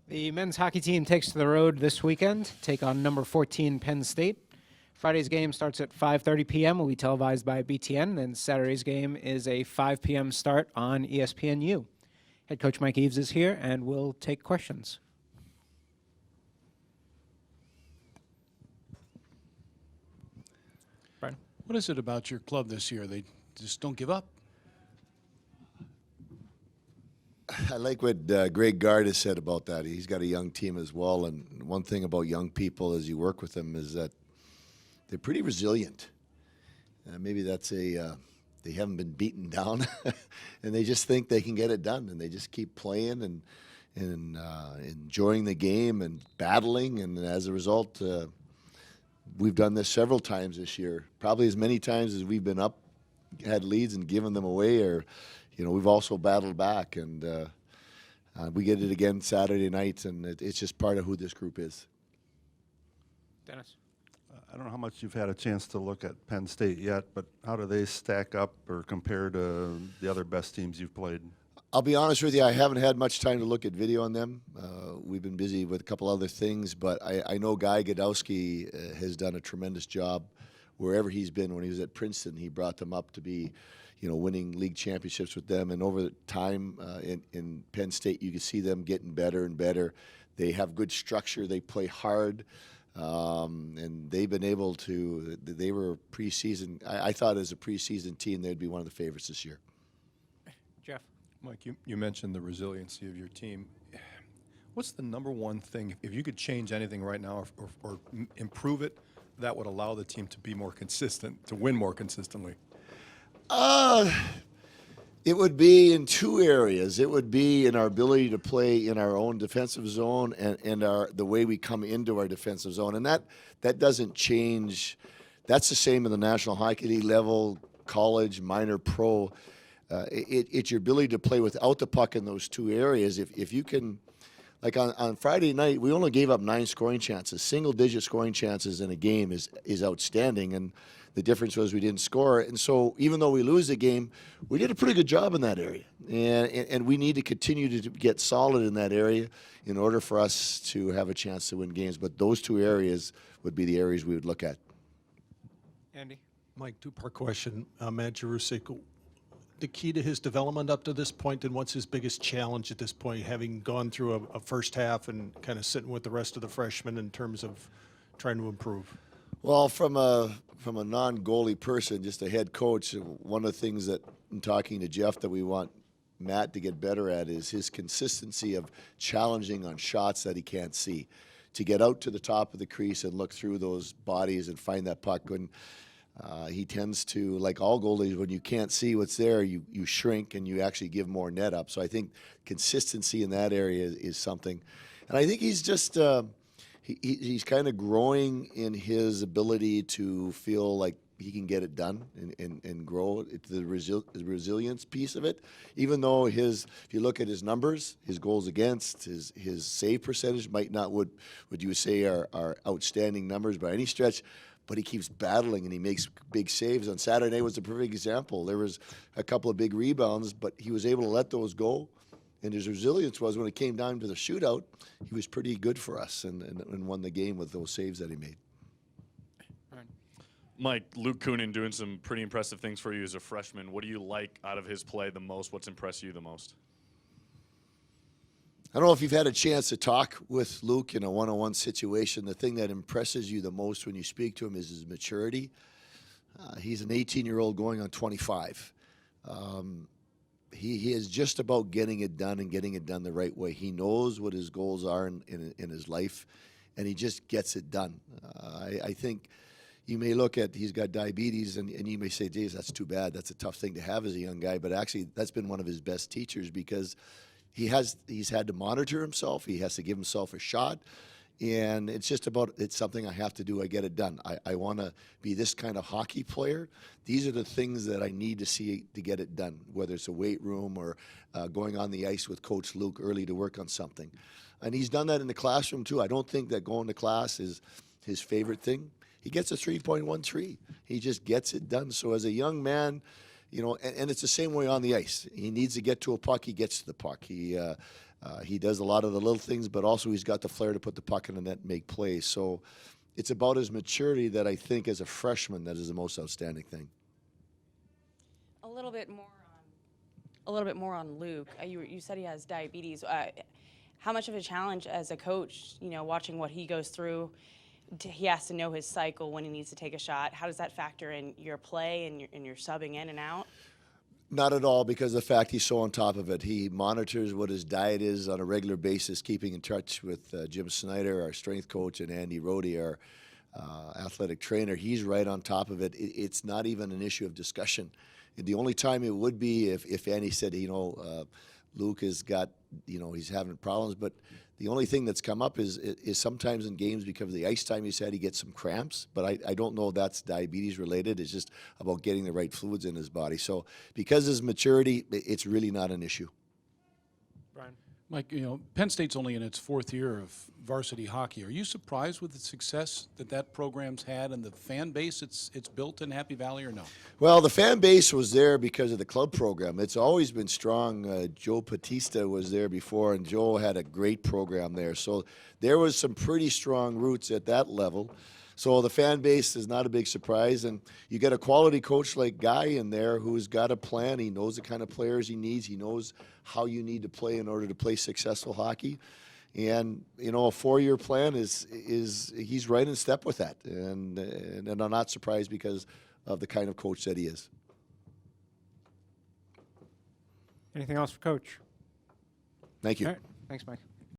The men's hockey team takes to the road this weekend, take on number 14 Penn State. Friday's game starts at 5:30 p.m. will be televised by BTN, and Saturday's game is a 5 p.m. start on ESPNU. Head coach Mike Eaves is here and will take questions. Brian? What is it about your club this year? They just don't give up? I like what Greg Gard has said about that. He's got a young team as well, and one thing about young people as you work with them is that they're pretty resilient. Maybe that's they haven't been beaten down, and they just think they can get it done, and they just keep playing and enjoying the game and battling, and as a result, we've done this several times this year, probably as many times as we've been up, had leads and given them away, or we've also battled back, and we get it again Saturday night, and it's just part of who this group is. Dennis? I don't know how much you've had a chance to look at Penn State yet, but how do they stack up or compare to the other best teams you've played? I'll be honest with you, I haven't had much time to look at video on them. We've been busy with a couple other things, but I know Guy Godowski has done a tremendous job wherever he's been. When he was at Princeton, he brought them up to be winning league championships with them. And over the time in Penn State, you can see them getting better and better. They have good structure. They play hard. And they've been able to, they were preseason. I thought as a preseason team, they'd be one of the favorites this year. Jeff? Mike, you mentioned the resiliency of your team. What's the number one thing, if you could change anything right now or improve it, that would allow the team to be more consistent, to win more consistently? It would be in two areas. It would be in our ability to play in our own defensive zone and the way we come into our defensive zone. And that doesn't change. That's the same in the National Hockey League level, college, minor, pro. It's your ability to play without the puck in those two areas. If you can, like on Friday night, we only gave up 9 scoring chances. Single-digit scoring chances in a game is outstanding, and the difference was we didn't score. And so even though we lose the game, we did a pretty good job in that area. And we need to continue to get solid in that area in order for us to have a chance to win games. But those two areas would be the areas we would look at. Andy? Mike, two-part question. Matt Jarusik, the key to his development up to this point, and what's his biggest challenge at this point, having gone through a first half and kind of sitting with the rest of the freshmen in terms of trying to improve? Well, from a non-goalie person, just a head coach, one of the things that in talking to Jeff that we want Matt to get better at is his consistency of challenging on shots that he can't see, to get out to the top of the crease and look through those bodies and find that puck. When he tends to, like all goalies, when you can't see what's there, you shrink and you actually give more net up. So I think consistency in that area is something. And I think he's just he's kind of growing in his ability to feel like he can get it done and grow the resilience piece of it. Even though if you look at his numbers, his goals against, his save percentage might not would you say are outstanding numbers by any stretch, but he keeps battling and he makes big saves. On Saturday night was a perfect example. There was a couple of big rebounds, but he was able to let those go. And his resilience was when it came down to the shootout, he was pretty good for us and won the game with those saves that he made. Mike, Luke Coonan doing some pretty impressive things for you as a freshman. What do you like out of his play the most? What's impressed you the most? I don't know if you've had a chance to talk with Luke in a one-on-one situation. The thing that impresses you the most when you speak to him is his maturity. He's an 18-year-old going on 25. He is just about getting it done and getting it done the right way. He knows what his goals are in his life, and he just gets it done. I think you may look at, he's got diabetes, and you may say, geez, that's too bad. That's a tough thing to have as a young guy. But actually, that's been one of his best teachers because he's had to monitor himself. He has to give himself a shot. And it's just about, it's something I have to do. I get it done. I want to be this kind of hockey player. These are the things that I need to see to get it done, whether it's a weight room or going on the ice with Coach Luke early to work on something. And he's done that in the classroom, too. I don't think that going to class is his favorite thing. He gets a 3.13. He just gets it done. So as a young man, and it's the same way on the ice. He needs to get to a puck. He gets to the puck. He does a lot of the little things, but also he's got the flair to put the puck in the net and make plays. So it's about his maturity that I think as a freshman that is the most outstanding thing. A little bit more on Luke. You said he has diabetes. How much of a challenge as a coach, watching what he goes through? He has to know his cycle when he needs to take a shot. How does that factor in your play and your subbing in and out? Not at all, because of the fact he's so on top of it. He monitors what his diet is on a regular basis, keeping in touch with Jim Snyder, our strength coach, and Andy Rohde, our athletic trainer. He's right on top of it. It's not even an issue of discussion. The only time it would be if Andy said, Luke has got, he's having problems, but the only thing that's come up is sometimes in games because of the ice time he's had, he gets some cramps, but I don't know if that's diabetes related. It's just about getting the right fluids in his body. So because of his maturity, it's really not an issue. Brian? Mike, Penn State's only in its 4th year of varsity hockey. Are you surprised with the success that program's had and the fan base it's built in Happy Valley, or no? Well, the fan base was there because of the club program. It's always been strong. Joe Batista was there before, and Joe had a great program there. So there was some pretty strong roots at that level. So the fan base is not a big surprise, and you get a quality coach like Guy in there who's got a plan. He knows the kind of players he needs. He knows how you need to play in order to play successful hockey. And a 4-year plan is he's right in step with that, and I'm not surprised because of the kind of coach that he is. Anything else for Coach? Thank you. All right. Thanks, Mike.